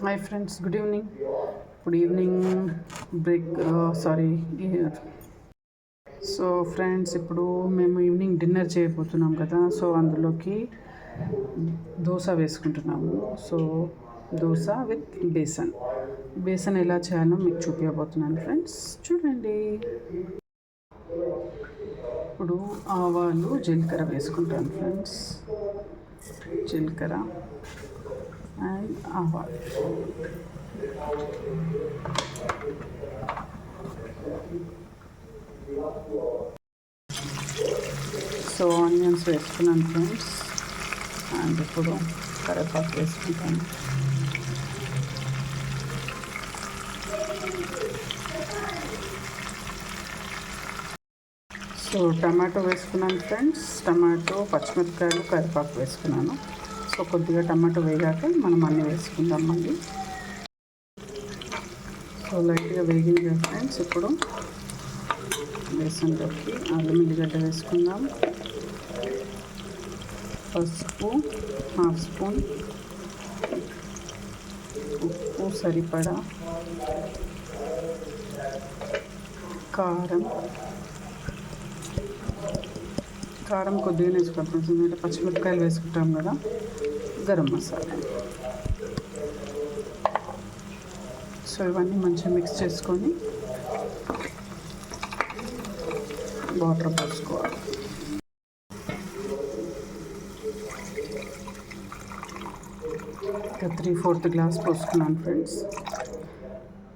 Hi friends, good evening. ఇప్పుడు evening break so friends, ఇప్పుడు మేము ఈవినింగ్ డిన్నర్ చేయబోతున్నాం కదా. సో అందులోకి దోశ వేసుకుంటున్నాము. సో దోశ విత్ బేసన్ ఎలా చేయాలో మీకు చూపించబోతున్నాను ఫ్రెండ్స్, చూడండి. ఇప్పుడు ఆవాలు జీలకర్ర వేసుకుంటాను ఫ్రెండ్స్. జీలకర్ర అండ్ ఆవాలు. సో ఆనియన్స్ వేసుకున్నాను ఫ్రెండ్స్. అండ్ ఇప్పుడు కరివేపాకు వేసుకుంటాను. సో టమాటో వేసుకున్నాను ఫ్రెండ్స్. టమాటో, పచ్చిమిరపకాయలు, కరివేపాకు వేసుకున్నాను. సో కొద్దిగా టమాటో వేగాక మనం అన్నీ వేసుకుందాం మళ్ళీ. సో లైట్గా వేగింది కదా ఫ్రెండ్స్. ఇప్పుడు బేసన్లోకి అల్లం ఎల్లిగడ్డ వేసుకుందాం. పసుపు హాఫ్ స్పూన్, ఉప్పు సరిపడా, కారం కొద్దిగా వేసుకోవాలి ఫ్రెండ్స్, ఎందుకంటే పచ్చిమిరపకాయలు వేసుకుంటాం కదా. గరం మసాలా. సో ఇవన్నీ మంచిగా మిక్స్ చేసుకొని వాటర్ పోసుకోవాలి. ఇంకా 3/4 గ్లాస్ పోసుకున్నాను ఫ్రెండ్స్.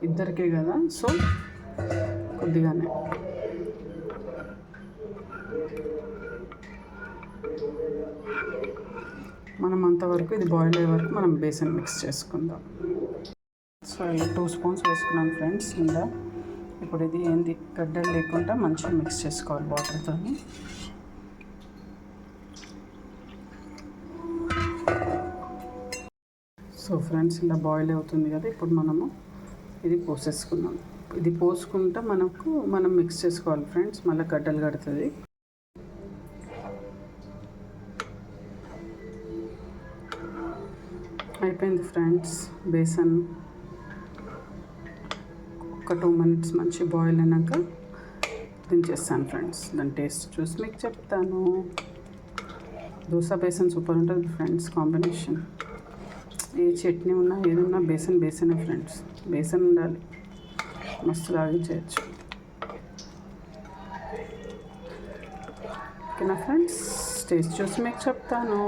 ఇద్దరికే కదా, సో కొద్దిగానే. మనం అంతవరకు ఇది బాయిల్ అయ్యే వరకు మనం బేసన్ మిక్స్ చేసుకుందాం. సో ఇలా 2 స్పూన్స్ వేసుకున్నాం ఫ్రెండ్స్ కింద. ఇప్పుడు ఇది గడ్డలు లేకుండా మంచిగా మిక్స్ చేసుకోవాలి వాటర్తో. సో ఫ్రెండ్స్, ఇలా బాయిల్ అవుతుంది కదా. ఇప్పుడు మనము ఇది పోసేసుకున్నాం. ఇది పోసుకుంటే మనం మిక్స్ చేసుకోవాలి ఫ్రెండ్స్, మళ్ళీ గడ్డలు కడుతుంది. అయిపోయింది ఫ్రెండ్స్. బేసన్ ఒక 2 minutes మంచి బాయిల్ అయినాక దించేస్తాను ఫ్రెండ్స్. దాని టేస్ట్ చూసి మీకు చెప్తాను. దోశ బేసన్ సూపర్ ఉంటుంది ఫ్రెండ్స్ కాంబినేషన్. ఏ చట్నీ ఉన్నా ఏదున్నా బేసనే ఫ్రెండ్స్. బేసన్ ఉండాలి, మస్తు లాగించేయచ్చు. ఓకేనా ఫ్రెండ్స్, టేస్ట్ చూసి మీకు చెప్తాను.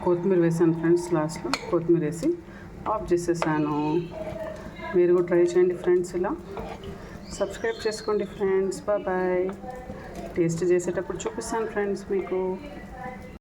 కొత్తిమీర వేసాను ఫ్రెండ్స్. లాస్ట్లో కొత్తిమీర వేసి ఆఫ్ చేసేసాను. మీరు కూడా ట్రై చేయండి ఫ్రెండ్స్. ఇలా సబ్స్క్రైబ్ చేసుకోండి ఫ్రెండ్స్. బాయ్. టేస్ట్ చేసేటప్పుడు చూపిస్తాను ఫ్రెండ్స్ మీకు.